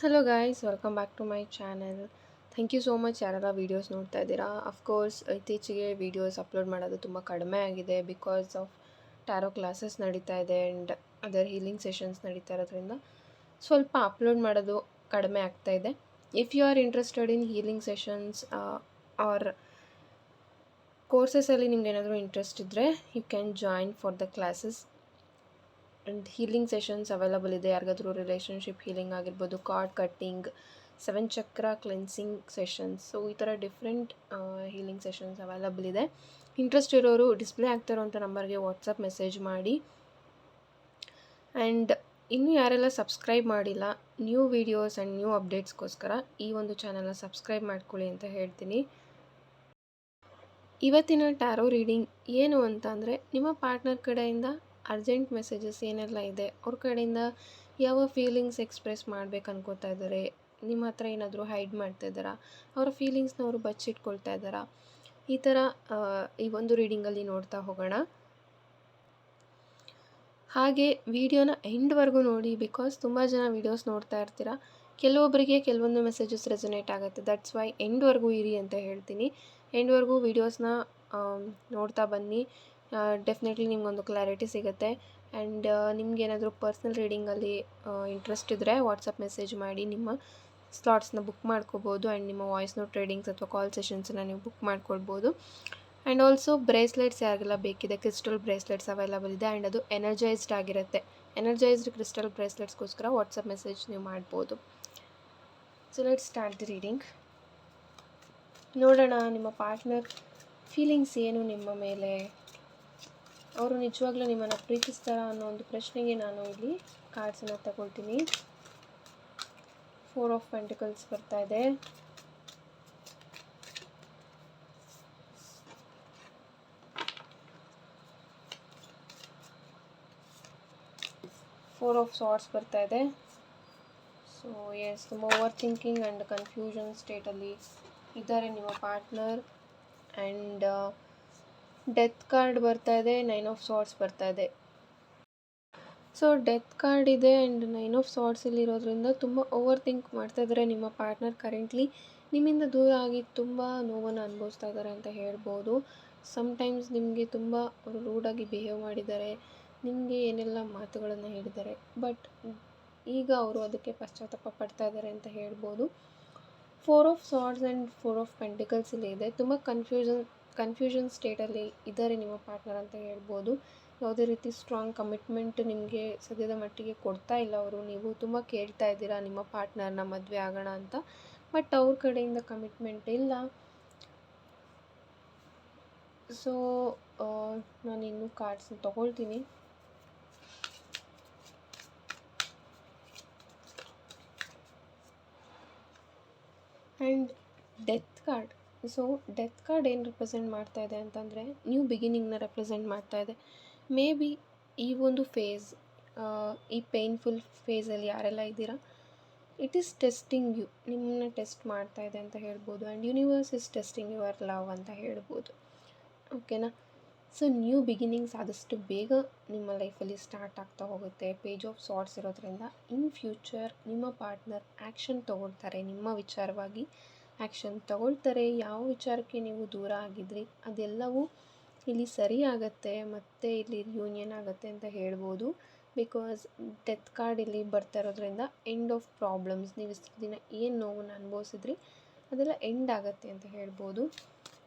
Hello guys, welcome back to my channel. Thank you so much ಯಾರೆಲ್ಲ videos ನೋಡ್ತಾ ಇದ್ದೀರಾ. Of course ಇತ್ತೀಚೆಗೆ videos upload ಮಾಡೋದು ತುಂಬ ಕಡಿಮೆ ಆಗಿದೆ ಬಿಕಾಸ್ ಆಫ್ ಟ್ಯಾರೋ ಕ್ಲಾಸಸ್ ನಡೀತಾ ಇದೆ ಆ್ಯಂಡ್ ಅದರ್ ಹೀಲಿಂಗ್ ಸೆಷನ್ಸ್ ನಡೀತಾ ಇರೋದ್ರಿಂದ ಸ್ವಲ್ಪ ಅಪ್ಲೋಡ್ ಮಾಡೋದು ಕಡಿಮೆ ಆಗ್ತಾ ಇದೆ. If you are interested in healing sessions or ಕೋರ್ಸಸಲ್ಲಿ ನಿಮ್ಗೆ ಏನಾದರೂ ಇಂಟ್ರೆಸ್ಟ್ ಇದ್ದರೆ you can join for the classes and healing sessions available ಇದೆ. ಯಾರಿಗಾದರೂ ರಿಲೇಷನ್ಶಿಪ್ ಹೀಲಿಂಗ್ ಆಗಿರ್ಬೋದು, card cutting, 7 chakra cleansing sessions, so ಈ ಥರ ಡಿಫ್ರೆಂಟ್ ಹೀಲಿಂಗ್ ಸೆಷನ್ಸ್ ಅವೈಲಬಲ್ ಇದೆ. ಇಂಟ್ರೆಸ್ಟ್ ಇರೋರು ಡಿಸ್ಪ್ಲೇ ಆಗ್ತಿರೋಂಥ ನಂಬರ್ಗೆ ವಾಟ್ಸಪ್ ಮೆಸೇಜ್ ಮಾಡಿ. ಆ್ಯಂಡ್ ಇನ್ನೂ ಯಾರೆಲ್ಲ ಸಬ್ಸ್ಕ್ರೈಬ್ ಮಾಡಿಲ್ಲ, ನ್ಯೂ ವೀಡಿಯೋಸ್ ಆ್ಯಂಡ್ ನ್ಯೂ ಅಪ್ಡೇಟ್ಸ್ಗೋಸ್ಕರ ಈ ಒಂದು ಚಾನಲ್ನ ಸಬ್ಸ್ಕ್ರೈಬ್ ಮಾಡ್ಕೊಳ್ಳಿ ಅಂತ ಹೇಳ್ತೀನಿ. ಇವತ್ತಿನ ಟ್ಯಾರೋ ರೀಡಿಂಗ್ ಏನು ಅಂತ ಅಂದರೆ, ನಿಮ್ಮ ಪಾರ್ಟ್ನರ್ ಕಡೆಯಿಂದ ಅರ್ಜೆಂಟ್ ಮೆಸೇಜಸ್ ಏನೆಲ್ಲ ಇದೆ, ಅವ್ರ ಕಡೆಯಿಂದ ಯಾವ ಫೀಲಿಂಗ್ಸ್ ಎಕ್ಸ್ಪ್ರೆಸ್ ಮಾಡಬೇಕು ಅನ್ಕೋತಾ ಇದ್ದಾರೆ, ನಿಮ್ಮ ಹತ್ರ ಏನಾದರೂ ಹೈಡ್ ಮಾಡ್ತಾ ಇದ್ದಾರಾ, ಅವರ ಫೀಲಿಂಗ್ಸ್ನ ಅವರು ಬಚ್ಚಿಟ್ಕೊಳ್ತಾ ಇದ್ದಾರಾ, ಈ ಥರ ಈ ಒಂದು ರೀಡಿಂಗಲ್ಲಿ ನೋಡ್ತಾ ಹೋಗೋಣ. ಹಾಗೆ ವಿಡಿಯೋನ ಎಂಡ್ವರೆಗೂ ನೋಡಿ, ಬಿಕಾಸ್ ತುಂಬ ಜನ ವೀಡಿಯೋಸ್ ನೋಡ್ತಾ ಇರ್ತೀರ, ಕೆಲವೊಬ್ಬರಿಗೆ ಕೆಲವೊಂದು ಮೆಸೇಜಸ್ ರೆಸೊನೇಟ್ ಆಗುತ್ತೆ. ದಟ್ಸ್ ವೈ ಎಂಡ್ವರೆಗೂ ಇರಿ ಅಂತ ಹೇಳ್ತೀನಿ. ಎಂಡ್ವರೆಗೂ ವೀಡಿಯೋಸ್ನ ನೋಡ್ತಾ ಬನ್ನಿ. ಡೆಫಿನೆಟ್ಲಿ ನಿಮಗೊಂದು ಕ್ಲಾರಿಟಿ ಸಿಗುತ್ತೆ. ಆ್ಯಂಡ್ ನಿಮ್ಗೇನಾದರೂ ಪರ್ಸ್ನಲ್ ರೀಡಿಂಗಲ್ಲಿ ಇಂಟ್ರೆಸ್ಟ್ ಇದ್ದರೆ ವಾಟ್ಸಪ್ ಮೆಸೇಜ್ ಮಾಡಿ ನಿಮ್ಮ ಸ್ಲಾಟ್ಸ್ನ ಬುಕ್ ಮಾಡ್ಕೋಬೋದು. ಆ್ಯಂಡ್ ನಿಮ್ಮ ವಾಯ್ಸ್ ನೋಟ್ ರೀಡಿಂಗ್ಸ್ ಅಥವಾ ಕಾಲ್ ಸೆಷನ್ಸನ್ನ ನೀವು ಬುಕ್ ಮಾಡ್ಕೊಳ್ಬೋದು. ಆ್ಯಂಡ್ ಆಲ್ಸೋ ಬ್ರೇಸ್ಲೆಟ್ಸ್ ಯಾರಿಗೆಲ್ಲ ಬೇಕಿದೆ, ಕ್ರಿಸ್ಟಲ್ ಬ್ರೇಸ್ಲೆಟ್ಸ್ ಅವೈಲಬಲ್ ಇದೆ. ಆ್ಯಂಡ್ ಅದು ಎನರ್ಜೈಸ್ಡ್ ಆಗಿರುತ್ತೆ. ಎನರ್ಜೈಸ್ಡ್ ಕ್ರಿಸ್ಟಲ್ ಬ್ರೇಸ್ಲೆಟ್ಸ್ಗೋಸ್ಕರ ವಾಟ್ಸಪ್ ಮೆಸೇಜ್ ನೀವು ಮಾಡ್ಬೋದು. So let's start the reading. ನೋಡೋಣ ನಿಮ್ಮ ಪಾರ್ಟ್ನರ್ ಫೀಲಿಂಗ್ಸ್ ಏನು ನಿಮ್ಮ ಮೇಲೆ, ಅವರು ನಿಜವಾಗ್ಲೂ ನಿಮ್ಮನ್ನು ಪ್ರೀತಿಸ್ತಾರಾ ಅನ್ನೋ ಒಂದು ಪ್ರಶ್ನೆಗೆ ನಾನು ಇಲ್ಲಿ ಕಾರ್ಡ್ಸನ್ನು ತಗೊಳ್ತೀನಿ. 4 ಆಫ್ ಪೆಂಟಿಕಲ್ಸ್ ಬರ್ತಾ ಇದೆ, 4 ಆಫ್ ಸಾರ್ಟ್ಸ್ ಬರ್ತಾ ಇದೆ. ಸೊ ಎಸ್, ತುಂಬ ಓವರ್ ಥಿಂಕಿಂಗ್ ಆ್ಯಂಡ್ ಕನ್ಫ್ಯೂಷನ್ ಸ್ಟೇಟಲ್ಲಿ ಇದ್ದಾರೆ ನಿಮ್ಮ ಪಾರ್ಟ್ನರ್. ಆ್ಯಂಡ್ ಡೆತ್ ಕಾರ್ಡ್ ಬರ್ತಾ ಇದೆ, 9 ಆಫ್ ಸಾರ್ಟ್ಸ್ ಬರ್ತಾ ಇದೆ. ಸೊ ಡೆತ್ ಕಾರ್ಡ್ ಇದೆ ಆ್ಯಂಡ್ 9 ಆಫ್ ಸಾರ್ಟ್ಸ್ ಇರೋದ್ರಿಂದ ತುಂಬ ಓವರ್ ಥಿಂಕ್ ಮಾಡ್ತಾ ಇದ್ದಾರೆ ನಿಮ್ಮ ಪಾರ್ಟ್ನರ್. ಕರೆಂಟ್ಲಿ ನಿಮ್ಮಿಂದ ದೂರ ಆಗಿ ತುಂಬ ನೋವನ್ನು ಅನುಭವಿಸ್ತಾ ಇದ್ದಾರೆ ಅಂತ ಹೇಳ್ಬೋದು. ಸಮ್ಟೈಮ್ಸ್ ನಿಮಗೆ ತುಂಬ ಅವರು ರೂಡಾಗಿ ಬಿಹೇವ್ ಮಾಡಿದ್ದಾರೆ, ನಿಮಗೆ ಏನೆಲ್ಲ ಮಾತುಗಳನ್ನು ಹೇಳಿದ್ದಾರೆ, ಬಟ್ ಈಗ ಅವರು ಅದಕ್ಕೆ ಪಶ್ಚಾತ್ತಾಪ ಪಡ್ತಾ ಇದ್ದಾರೆ ಅಂತ ಹೇಳ್ಬೋದು. 4 of swords and 4 of pentacles ಇಲ್ಲಿ ಇದೆ. ತುಂಬ ಕನ್ಫ್ಯೂಷನ್ ಸ್ಟೇಟಲ್ಲಿ ಇದ್ದಾರೆ ನಿಮ್ಮ ಪಾರ್ಟ್ನರ್ ಅಂತ ಹೇಳ್ಬೋದು. ಯಾವುದೇ ರೀತಿ ಸ್ಟ್ರಾಂಗ್ ಕಮಿಟ್ಮೆಂಟ್ ನಿಮಗೆ ಸದ್ಯದ ಮಟ್ಟಿಗೆ ಕೊಡ್ತಾ ಇಲ್ಲ ಅವರು. ನೀವು ತುಂಬ ಕೇಳ್ತಾ ಇದ್ದೀರಾ ನಿಮ್ಮ ಪಾರ್ಟ್ನರ್ನ ಮದುವೆ ಆಗೋಣ ಅಂತ, ಬಟ್ ಅವ್ರ ಕಡೆಯಿಂದ ಕಮಿಟ್ಮೆಂಟ್ ಇಲ್ಲ. ಸೊ ನಾನು ಇನ್ನೂ ಕಾರ್ಡ್ಸ್ನ ತೊಗೊಳ್ತೀನಿ. And death card. So death card ಏನು ರೆಪ್ರೆಸೆಂಟ್ ಮಾಡ್ತಾ ಇದೆ ಅಂತಂದರೆ, ನ್ಯೂ ಬಿಗಿನಿಂಗ್ನ ರೆಪ್ರೆಸೆಂಟ್ ಮಾಡ್ತಾ ಇದೆ. ಮೇ ಬಿ ಈ ಒಂದು ಫೇಸ್, ಈ ಪೇನ್ಫುಲ್ ಫೇಸಲ್ಲಿ ಯಾರೆಲ್ಲ ಇದ್ದೀರಾ, ಇಟ್ ಈಸ್ ಟೆಸ್ಟಿಂಗ್ ಯು, ನಿಮ್ಮನ್ನ ಟೆಸ್ಟ್ ಮಾಡ್ತಾ ಇದೆ ಅಂತ ಹೇಳ್ಬೋದು. And universe is testing your love ಅಂತ ಹೇಳ್ಬೋದು. ಓಕೆನಾ. ಸೊ ನ್ಯೂ ಬಿಗಿನಿಂಗ್ಸ್ ಆದಷ್ಟು ಬೇಗ ನಿಮ್ಮ ಲೈಫಲ್ಲಿ ಸ್ಟಾರ್ಟ್ ಆಗ್ತಾ ಹೋಗುತ್ತೆ. ಪೇಜ್ ಆಫ್ ಸಾರ್ಟ್ಸ್ ಇರೋದ್ರಿಂದ ಇನ್ ಫ್ಯೂಚರ್ ನಿಮ್ಮ ಪಾರ್ಟ್ನರ್ ಆ್ಯಕ್ಷನ್ ತೊಗೊಳ್ತಾರೆ, ನಿಮ್ಮ ವಿಚಾರವಾಗಿ ಆ್ಯಕ್ಷನ್ ತೊಗೊಳ್ತಾರೆ. ಯಾವ ವಿಚಾರಕ್ಕೆ ನೀವು ದೂರ ಆಗಿದ್ರಿ ಅದೆಲ್ಲವೂ ಇಲ್ಲಿ ಸರಿ ಆಗುತ್ತೆ, ಮತ್ತು ಇಲ್ಲಿ ರಿಯೂನಿಯನ್ ಆಗುತ್ತೆ ಅಂತ ಹೇಳ್ಬೋದು. ಬಿಕಾಸ್ ಡೆತ್ ಕಾರ್ಡ್ ಇಲ್ಲಿ ಬರ್ತಾ ಇರೋದ್ರಿಂದ ಎಂಡ್ ಆಫ್ ಪ್ರಾಬ್ಲಮ್ಸ್, ನೀವು ಇಷ್ಟು ದಿನ ಏನು ನೋವನ್ನು ಅನುಭವಿಸಿದ್ರಿ ಅದೆಲ್ಲ ಎಂಡ್ ಆಗುತ್ತೆ ಅಂತ ಹೇಳ್ಬೋದು.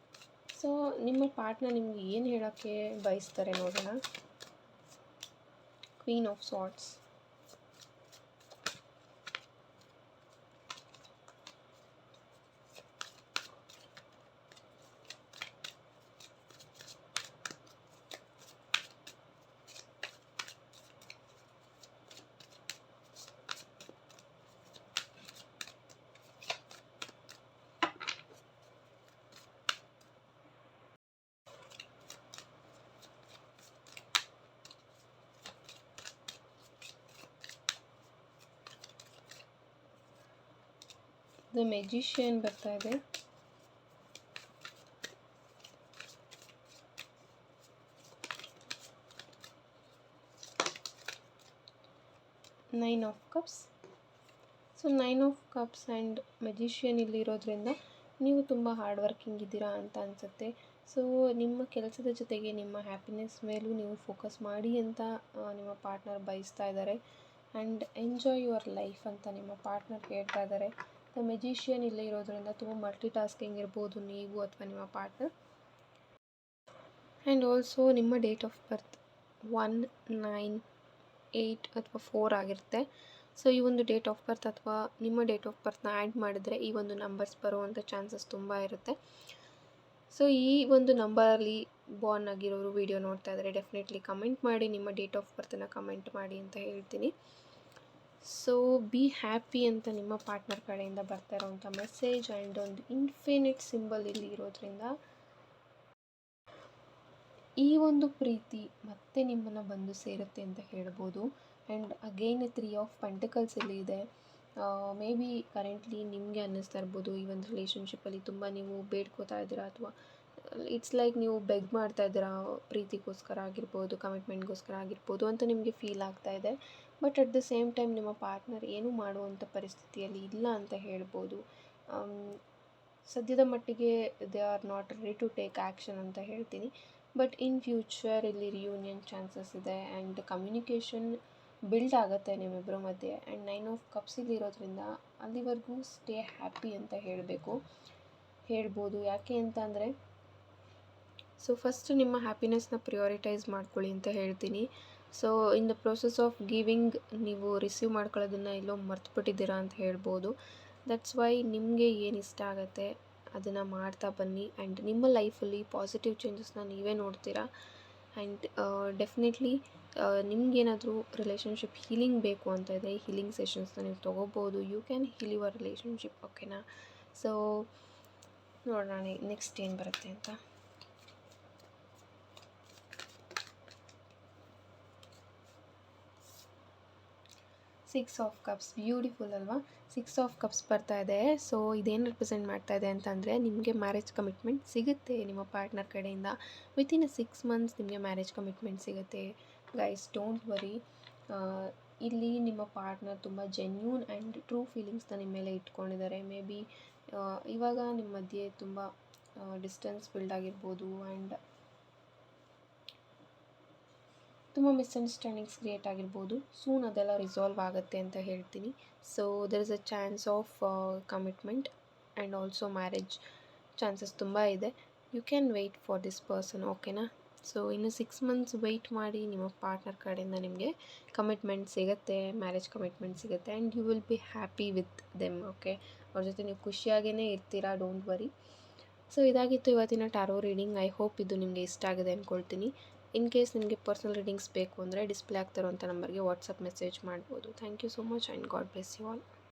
ಸೊ ನಿಮ್ಮ ಪಾರ್ಟ್ನರ್ ನಿಮಗೆ ಏನು ಹೇಳೋಕ್ಕೆ ಬಯಸ್ತಾರೆ ನೋಡೋಣ. Queen of swords, the magician ಬರ್ತಾ ಇದೆ, 9 of cups. So 9 of cups and magician ಇಲ್ಲಿರೋದ್ರಿಂದ ನೀವು ತುಂಬ ಹಾರ್ಡ್ ವರ್ಕಿಂಗ್ ಇದ್ದೀರಾ ಅಂತ ಅನಿಸುತ್ತೆ. ಸೊ ನಿಮ್ಮ ಕೆಲಸದ ಜೊತೆಗೆ ನಿಮ್ಮ ಹ್ಯಾಪಿನೆಸ್ ಮೇಲೂ ನೀವು ಫೋಕಸ್ ಮಾಡಿ ಅಂತ ನಿಮ್ಮ ಪಾರ್ಟ್ನರ್ ಬಯಸ್ತಾ ಇದ್ದಾರೆ. ಆ್ಯಂಡ್ ಎಂಜಾಯ್ ಯುವರ್ ಲೈಫ್ ಅಂತ ನಿಮ್ಮ ಪಾರ್ಟ್ನರ್ ಹೇಳ್ತಾ ಇದ್ದಾರೆ. ದ ಮೆಜಿಷಿಯನ್ ಇಲ್ಲೇ ಇರೋದ್ರಿಂದ ತುಂಬ ಮಲ್ಟಿ ಟಾಸ್ಕಿಂಗ್ ಇರ್ಬೋದು ನೀವು ಅಥವಾ ನಿಮ್ಮ ಪಾರ್ಟ್ನರ್. ಆ್ಯಂಡ್ ಆಲ್ಸೋ ನಿಮ್ಮ ಡೇಟ್ ಆಫ್ ಬರ್ತ್ 1, 9, 8 ಅಥವಾ 4 ಆಗಿರುತ್ತೆ. ಸೊ ಈ ಒಂದು ಡೇಟ್ ಆಫ್ ಬರ್ತ್ ಅಥವಾ ನಿಮ್ಮ ಡೇಟ್ ಆಫ್ ಬರ್ತ್ನ ಆ್ಯಡ್ ಮಾಡಿದ್ರೆ ಈ ಒಂದು ನಂಬರ್ಸ್ ಬರುವಂಥ ಚಾನ್ಸಸ್ ತುಂಬ ಇರುತ್ತೆ. ಸೊ ಈ ಒಂದು ನಂಬರಲ್ಲಿ ಬಾರ್ನ್ ಆಗಿರೋರು ವಿಡಿಯೋ ನೋಡ್ತಾ ಇದ್ದಾರೆ, ಡೆಫಿನೆಟ್ಲಿ ಕಮೆಂಟ್ ಮಾಡಿ, ನಿಮ್ಮ ಡೇಟ್ ಆಫ್ ಬರ್ತನ್ನು ಕಮೆಂಟ್ ಮಾಡಿ ಅಂತ ಹೇಳ್ತೀನಿ. ಸೊ ಬಿ ಹ್ಯಾಪಿ ಅಂತ ನಿಮ್ಮ ಪಾರ್ಟ್ನರ್ ಕಡೆಯಿಂದ ಬರ್ತಾ ಇರೋವಂಥ ಮೆಸೇಜ್. ಆ್ಯಂಡ್ ಒಂದು ಇನ್ಫಿನಿಟ್ ಸಿಂಬಲ್ ಇಲ್ಲಿ ಇರೋದ್ರಿಂದ ಈ ಒಂದು ಪ್ರೀತಿ ಮತ್ತೆ ನಿಮ್ಮನ್ನು ಬಂದು ಸೇರುತ್ತೆ ಅಂತ ಹೇಳ್ಬೋದು. ಆ್ಯಂಡ್ ಅಗೈನ್ 3 ಆಫ್ ಪೆಂಟಿಕಲ್ಸ್ ಇಲ್ಲಿ ಇದೆ. ಮೇ ಬಿ ಕರೆಂಟ್ಲಿ ನಿಮಗೆ ಅನ್ನಿಸ್ತಾ ಇರ್ಬೋದು ಈ ಒಂದು ರಿಲೇಷನ್ಶಿಪ್ಪಲ್ಲಿ ತುಂಬ ನೀವು ಬೇಡ್ಕೋತಾ ಇದ್ದೀರಾ, ಅಥವಾ ಇಟ್ಸ್ ಲೈಕ್ ನೀವು ಬೆಗ್ ಮಾಡ್ತಾ ಇದ್ದೀರಾ ಪ್ರೀತಿಗೋಸ್ಕರ ಆಗಿರ್ಬೋದು, ಕಮಿಟ್ಮೆಂಟ್ಗೋಸ್ಕರ ಆಗಿರ್ಬೋದು ಅಂತ ನಿಮಗೆ ಫೀಲ್ ಆಗ್ತಾ ಇದೆ. But at the same time ನಿಮ್ಮ ಪಾರ್ಟ್ನರ್ ಏನೂ ಮಾಡುವಂಥ ಪರಿಸ್ಥಿತಿಯಲ್ಲಿ ಇಲ್ಲ ಅಂತ ಹೇಳ್ಬೋದು. ಸದ್ಯದ ಮಟ್ಟಿಗೆ they are not ready to take action ಅಂತ ಹೇಳ್ತೀನಿ. ಬಟ್ ಇನ್ ಫ್ಯೂಚರ್ ಇಲ್ಲಿ ರಿಯೂನಿಯನ್ ಚಾನ್ಸಸ್ ಇದೆ ಆ್ಯಂಡ್ ಕಮ್ಯುನಿಕೇಷನ್ ಬಿಲ್ಡ್ ಆಗುತ್ತೆ ನಿಮ್ಮಿಬ್ಬರ ಮಧ್ಯೆ. ಆ್ಯಂಡ್ 9 ಆಫ್ ಕಪ್ಸ್ ಇಲ್ಲಿ ಇರೋದ್ರಿಂದ ಅಲ್ಲಿವರೆಗೂ ಸ್ಟೇ ಹ್ಯಾಪಿ ಅಂತ ಹೇಳ್ಬೋದು. ಯಾಕೆ ಅಂತ ಅಂದರೆ, ಸೊ ಫಸ್ಟ್ ನಿಮ್ಮ ಹ್ಯಾಪಿನೆಸ್ನ ಪ್ರಿಯಾರಿಟೈಸ್ ಮಾಡ್ಕೊಳ್ಳಿ ಅಂತ ಹೇಳ್ತೀನಿ. So in the process of giving ನೀವು ರಿಸೀವ್ ಮಾಡ್ಕೊಳ್ಳೋದನ್ನು ಎಲ್ಲೋ ಮರ್ತುಬಿಟ್ಟಿದ್ದೀರಾ ಅಂತ ಹೇಳ್ಬೋದು. ದಟ್ಸ್ ವೈ ನಿಮಗೆ ಏನು ಇಷ್ಟ ಆಗುತ್ತೆ ಅದನ್ನು ಮಾಡ್ತಾ ಬನ್ನಿ. ಆ್ಯಂಡ್ ನಿಮ್ಮ ಲೈಫಲ್ಲಿ ಪಾಸಿಟಿವ್ ಚೇಂಜಸ್ನ ನೀವೇ ನೋಡ್ತೀರಾ. ಆ್ಯಂಡ್ ಡೆಫಿನೆಟ್ಲಿ ನಿಮಗೇನಾದರೂ ರಿಲೇಷನ್ಶಿಪ್ ಹೀಲಿಂಗ್ ಬೇಕು ಅಂತ ಇದೆ, ಈ ಹೀಲಿಂಗ್ ಸೆಷನ್ಸ್ನ ನೀವು ತೊಗೋಬೋದು. You can heal your relationship, ಓಕೆನಾ? ಸೊ ನೋಡೋಣ ನೆಕ್ಸ್ಟ್ ಏನು ಬರುತ್ತೆ ಅಂತ. ಸಿಕ್ಸ್ ಆಫ್ ಕಪ್ಸ್, ಬ್ಯೂಟಿಫುಲ್ ಅಲ್ವಾ? 6 ಆಫ್ ಕಪ್ಸ್ ಬರ್ತಾ ಇದೆ. ಸೊ ಇದೇನು ರೆಪ್ರೆಸೆಂಟ್ ಮಾಡ್ತಾ ಇದೆ ಅಂತಂದರೆ, ನಿಮಗೆ ಮ್ಯಾರೇಜ್ ಕಮಿಟ್ಮೆಂಟ್ ಸಿಗುತ್ತೆ ನಿಮ್ಮ ಪಾರ್ಟ್ನರ್ ಕಡೆಯಿಂದ. ವಿತಿನ್ 6 ಮಂತ್ಸ್ ನಿಮಗೆ ಮ್ಯಾರೇಜ್ ಕಮಿಟ್ಮೆಂಟ್ ಸಿಗುತ್ತೆ. Guys, don't worry. ಇಲ್ಲಿ ನಿಮ್ಮ ಪಾರ್ಟ್ನರ್ ತುಂಬ ಜೆನ್ಯೂನ್ ಆ್ಯಂಡ್ ಟ್ರೂ ಫೀಲಿಂಗ್ಸ್ನ ನಿಮ್ಮ ಮೇಲೆ ಇಟ್ಕೊಂಡಿದ್ದಾರೆ. ಮೇ ಬಿ ಇವಾಗ ನಿಮ್ಮ ಮಧ್ಯೆ ತುಂಬ ಡಿಸ್ಟೆನ್ಸ್ ಬಿಲ್ಡ್ ಆಗಿರ್ಬೋದು ಆ್ಯಂಡ್ ತುಂಬ ಮಿಸ್ಅಂಡರ್ಸ್ಟ್ಯಾಂಡಿಂಗ್ಸ್ ಕ್ರಿಯೇಟ್ ಆಗಿರ್ಬೋದು. ಸೂನ್ ಅದೆಲ್ಲ ರಿಸಾಲ್ವ್ ಆಗುತ್ತೆ ಅಂತ ಹೇಳ್ತೀನಿ. So there is a chance of commitment and also marriage chances ತುಂಬ ಇದೆ. You can wait for this person, ಓಕೆನಾ? ಸೊ ಇನ್ನು 6 ಮಂತ್ಸ್ ವೆಯ್ಟ್ ಮಾಡಿ, ನಿಮ್ಮ ಪಾರ್ಟ್ನರ್ ಕಡೆಯಿಂದ ನಿಮಗೆ ಕಮಿಟ್ಮೆಂಟ್ ಸಿಗುತ್ತೆ, ಮ್ಯಾರೇಜ್ ಕಮಿಟ್ಮೆಂಟ್ ಸಿಗುತ್ತೆ. And you will be happy with them, okay? ಅವ್ರ ಜೊತೆ ನೀವು ಖುಷಿಯಾಗೇ ಇರ್ತೀರಾ, ಡೋಂಟ್ ವರಿ. ಸೊ ಇದಾಗಿತ್ತು ಇವತ್ತಿನ ಟ್ಯಾರೋ ರೀಡಿಂಗ್. ಐ ಹೋಪ್ ಇದು ನಿಮಗೆ ಇಷ್ಟ ಆಗಿದೆ ಅಂದ್ಕೊಳ್ತೀನಿ. ಇನ್ ಕೇಸ್ ನಿಮಗೆ ಪರ್ಸನಲ್ ರೀಡಿಂಗ್ಸ್ ಬೇಕು ಅಂದರೆ ಡಿಸ್ಪ್ಲೇ ಆಗ್ತಿರೋಂಥ ನಂಬರ್ಗೆ ವಾಟ್ಸಪ್ ಮೆಸೇಜ್ ಮಾಡ್ಬೋದು. Thank you so much and God bless you all.